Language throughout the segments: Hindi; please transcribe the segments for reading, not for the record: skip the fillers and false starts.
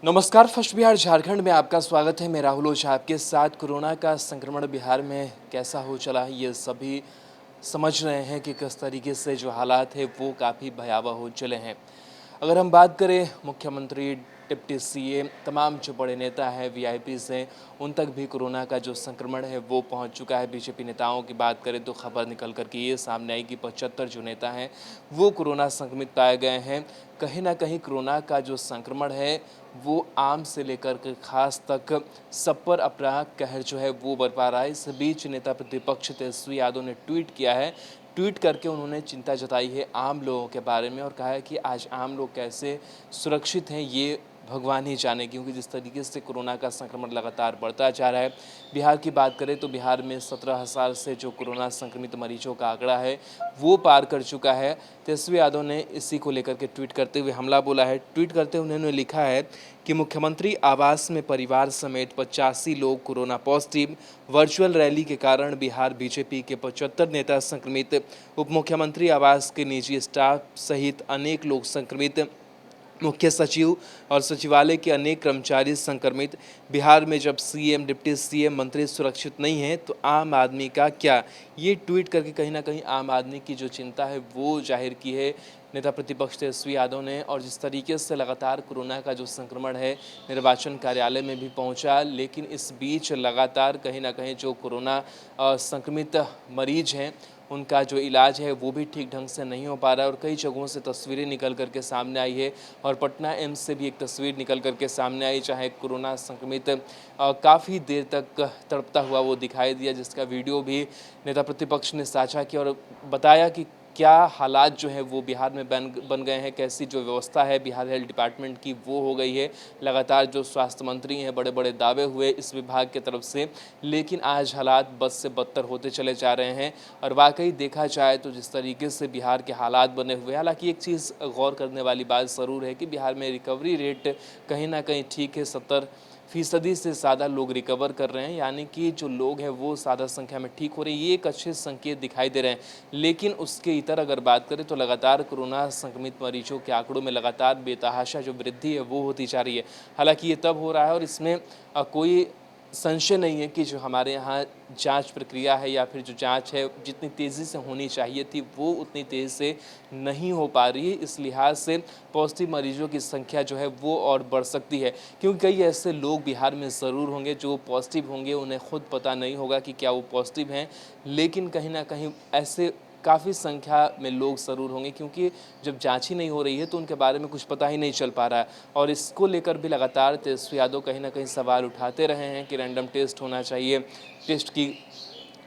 नमस्कार। फर्स्ट बिहार झारखंड में आपका स्वागत है। मैं राहुल ओझा आपके साथ। कोरोना का संक्रमण बिहार में कैसा हो चला है, ये सभी समझ रहे हैं कि किस तरीके से जो हालात है वो काफ़ी भयावह हो चले हैं। अगर हम बात करें मुख्यमंत्री, डिप्टी सीएम, तमाम जो बड़े नेता हैं, वीआईपीज़ हैं, उन तक भी कोरोना का जो संक्रमण है वो पहुंच चुका है। बीजेपी नेताओं की बात करें तो खबर निकल कर के ये सामने आई कि 75 जो नेता हैं वो कोरोना संक्रमित पाए गए हैं। कहीं ना कहीं कोरोना का जो संक्रमण है वो आम से लेकर के खास तक सब पर अपना कहर जो है वो बरपा रहा है। इस बीच नेता प्रतिपक्ष तेजस्वी यादव ने ट्वीट किया है। ट्वीट करके उन्होंने चिंता जताई है आम लोगों के बारे में और कहा है कि आज आम लोग कैसे सुरक्षित हैं ये भगवान ही जाने, क्योंकि जिस तरीके से कोरोना का संक्रमण लगातार बढ़ता जा रहा है। बिहार की बात करें तो बिहार में 17,000 से जो कोरोना संक्रमित मरीजों का आंकड़ा है वो पार कर चुका है। तेजस्वी यादव ने इसी को लेकर के ट्वीट करते हुए हमला बोला है। ट्वीट करते हुए उन्होंने लिखा है कि मुख्यमंत्री आवास में परिवार समेत 85 लोग कोरोना पॉजिटिव। वर्चुअल रैली के कारण बिहार बीजेपी के 75 नेता संक्रमित। उप मुख्यमंत्री आवास के निजी स्टाफ सहित अनेक लोग संक्रमित। मुख्य सचिव और सचिवालय के अनेक कर्मचारी संक्रमित। बिहार में जब सीएम, डिप्टी सीएम, मंत्री सुरक्षित नहीं हैं तो आम आदमी का क्या। ये ट्वीट करके कहीं ना कहीं आम आदमी की जो चिंता है वो जाहिर की है नेता प्रतिपक्ष तेजस्वी यादव ने। और जिस तरीके से लगातार कोरोना का जो संक्रमण है निर्वाचन कार्यालय में भी पहुंचा, लेकिन इस बीच लगातार कहीं ना कहीं जो कोरोना संक्रमित मरीज हैं उनका जो इलाज है वो भी ठीक ढंग से नहीं हो पा रहा है। और कई जगहों से तस्वीरें निकल करके सामने आई है और पटना एम्स से भी एक तस्वीर निकल करके सामने आई, चाहे कोरोना संक्रमित काफ़ी देर तक तड़पता हुआ वो दिखाई दिया, जिसका वीडियो भी नेता प्रतिपक्ष ने साझा किया और बताया कि क्या हालात जो है वो बिहार में बन गए हैं, कैसी जो व्यवस्था है बिहार हेल्थ डिपार्टमेंट की वो हो गई है। लगातार जो स्वास्थ्य मंत्री हैं बड़े बड़े दावे हुए इस विभाग की तरफ से, लेकिन आज हालात बद से बदतर होते चले जा रहे हैं। और वाकई देखा जाए तो जिस तरीके से बिहार के हालात बने हुए हैं, हालांकि एक चीज़ गौर करने वाली बात ज़रूर है कि बिहार में रिकवरी रेट कहीं ना कहीं ठीक है। 70% से ज़्यादा लोग रिकवर कर रहे हैं, यानी कि जो लोग हैं वो ज़्यादा संख्या में ठीक हो रहे हैं। ये एक अच्छे संकेत दिखाई दे रहे हैं। लेकिन उसके इतर अगर बात करें तो लगातार कोरोना संक्रमित मरीजों के आंकड़ों में लगातार बेतहाशा जो वृद्धि है वो होती जा रही है। हालांकि ये तब हो रहा है और इसमें कोई संशय नहीं है कि जो हमारे यहाँ जांच प्रक्रिया है या फिर जो जांच है जितनी तेज़ी से होनी चाहिए थी वो उतनी तेज़ी से नहीं हो पा रही है। इस लिहाज से पॉजिटिव मरीजों की संख्या जो है वो और बढ़ सकती है, क्योंकि कई ऐसे लोग बिहार में ज़रूर होंगे जो पॉजिटिव होंगे, उन्हें खुद पता नहीं होगा कि क्या वो पॉजिटिव हैं, लेकिन कहीं ना कहीं ऐसे काफ़ी संख्या में लोग ज़रूर होंगे, क्योंकि जब जांच ही नहीं हो रही है तो उनके बारे में कुछ पता ही नहीं चल पा रहा है। और इसको लेकर भी लगातार तेजस्वी यादव कहीं ना कहीं सवाल उठाते रहे हैं कि रैंडम टेस्ट होना चाहिए, टेस्ट की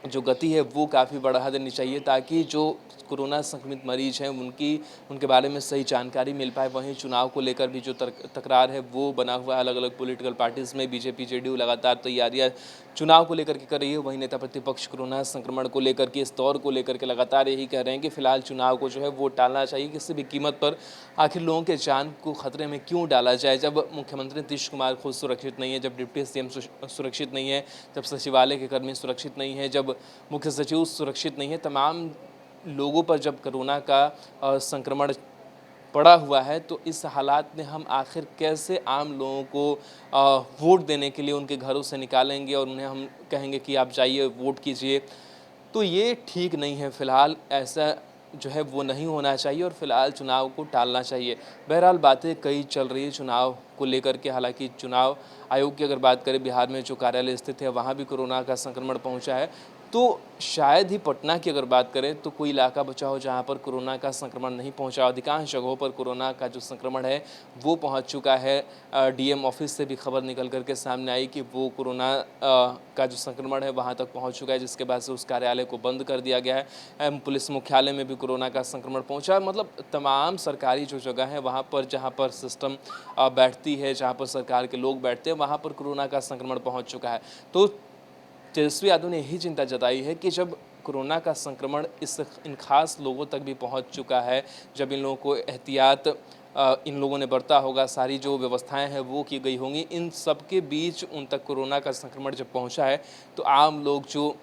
जो गति है वो काफ़ी बढ़ा देनी चाहिए ताकि जो कोरोना संक्रमित मरीज हैं उनके बारे में सही जानकारी मिल पाए। वहीं चुनाव को लेकर भी जो तकरार है वो बना हुआ है अलग अलग पॉलिटिकल पार्टीज़ में। बीजेपी जेडीयू लगातार तैयारियां चुनाव को लेकर के कर रही है। वहीं नेता प्रतिपक्ष कोरोना संक्रमण को लेकर के, इस दौर को लेकर के लगातार यही कह रहे हैं कि फिलहाल चुनाव को जो है वो टालना चाहिए किसी भी कीमत पर। आखिर लोगों के जान को खतरे में क्यों डाला जाए जब मुख्यमंत्री नीतीश कुमार खुद सुरक्षित नहीं है, जब डिप्टी सीएम सुरक्षित नहीं है, जब सचिवालय के कर्मी सुरक्षित नहीं है, जब मुख्य सचिव सुरक्षित नहीं है। तमाम लोगों पर जब कोरोना का संक्रमण पड़ा हुआ है तो इस हालात में हम आखिर कैसे आम लोगों को वोट देने के लिए उनके घरों से निकालेंगे और उन्हें हम कहेंगे कि आप जाइए वोट कीजिए। तो ये ठीक नहीं है। फ़िलहाल ऐसा जो है वो नहीं होना चाहिए और फ़िलहाल चुनाव को टालना चाहिए। बहरहाल बातें कई चल रही है चुनाव को लेकर के। हालांकि चुनाव आयोग की अगर बात करें, बिहार में जो कार्यालय स्थित है वहाँ भी कोरोना का संक्रमण पहुँचा है। तो शायद ही पटना की अगर बात करें तो कोई इलाका बचा हो जहाँ पर कोरोना का संक्रमण नहीं पहुँचा। अधिकांश जगहों पर कोरोना का जो संक्रमण है वो पहुँच चुका है। डीएम ऑफिस से भी खबर निकल करके सामने आई कि वो कोरोना का जो संक्रमण है वहाँ तक पहुँच चुका है, जिसके बाद से उस कार्यालय को बंद कर दिया गया है। पुलिस मुख्यालय में भी कोरोना का संक्रमण पहुँचा। मतलब तमाम सरकारी जो जगह है वहाँ पर जहाँ पर सिस्टम बैठती है, जहाँ पर सरकार के लोग बैठते हैं, वहाँ पर कोरोना का संक्रमण पहुँच चुका है। तो तेजस्वी यादव ने यही चिंता जताई है कि जब कोरोना का संक्रमण इन खास लोगों तक भी पहुंच चुका है, जब इन लोगों को एहतियात इन लोगों ने बरता होगा, सारी जो व्यवस्थाएं हैं वो की गई होंगी, इन सब के बीच उन तक कोरोना का संक्रमण जब पहुंचा है तो आम लोग जो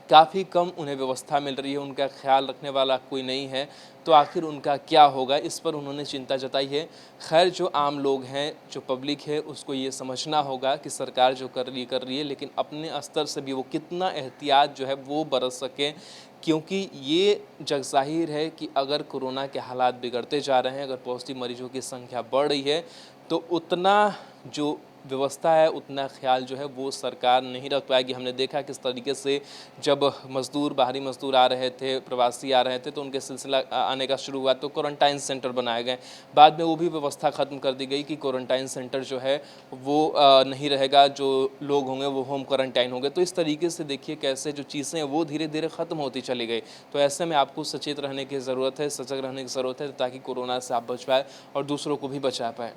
काफ़ी कम उन्हें व्यवस्था मिल रही है, उनका ख्याल रखने वाला कोई नहीं है, तो आखिर उनका क्या होगा, इस पर उन्होंने चिंता जताई है। खैर, जो आम लोग हैं, जो पब्लिक है, उसको ये समझना होगा कि सरकार जो कर रही है, लेकिन अपने स्तर से भी वो कितना एहतियात जो है वो बरत सकें, क्योंकि ये जग ज़ाहिर है कि अगर कोरोना के हालात बिगड़ते जा रहे हैं, अगर पॉजिटिव मरीजों की संख्या बढ़ रही है, तो उतना जो व्यवस्था है, उतना ख्याल जो है वो सरकार नहीं रख पाएगी। हमने देखा किस तरीके से जब मज़दूर, बाहरी मज़दूर आ रहे थे, प्रवासी आ रहे थे, तो उनके सिलसिला आने का शुरू हुआ तो क्वारंटाइन सेंटर बनाए गए। बाद में वो भी व्यवस्था ख़त्म कर दी गई कि क्वारंटाइन सेंटर जो है वो नहीं रहेगा, जो लोग होंगे वो होम क्वारंटाइन होंगे। तो इस तरीके से देखिए कैसे जो चीज़ें हैं वो धीरे धीरे ख़त्म होती चली गई। तो ऐसे में आपको सचेत रहने की ज़रूरत है, सजग रहने की ज़रूरत है, ताकि कोरोना से आप बच पाए और दूसरों को भी बचा पाए।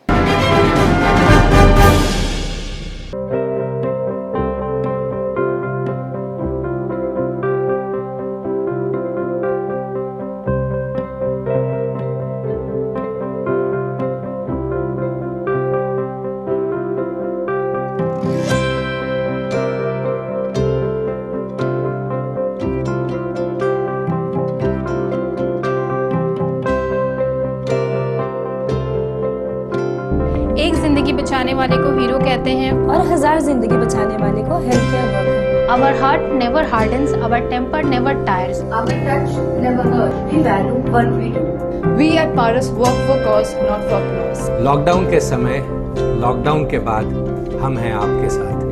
एक जिंदगी बचाने वाले को हीरो कहते हैं और 1000 जिंदगी बचाने वाले को health care worker. Our heart never hardens, our temper never tires. Our touch never hurt. We value what we do. We at Paras work for cause, not for applause. Lockdown के समय, लॉकडाउन के बाद हम हैं आपके साथ।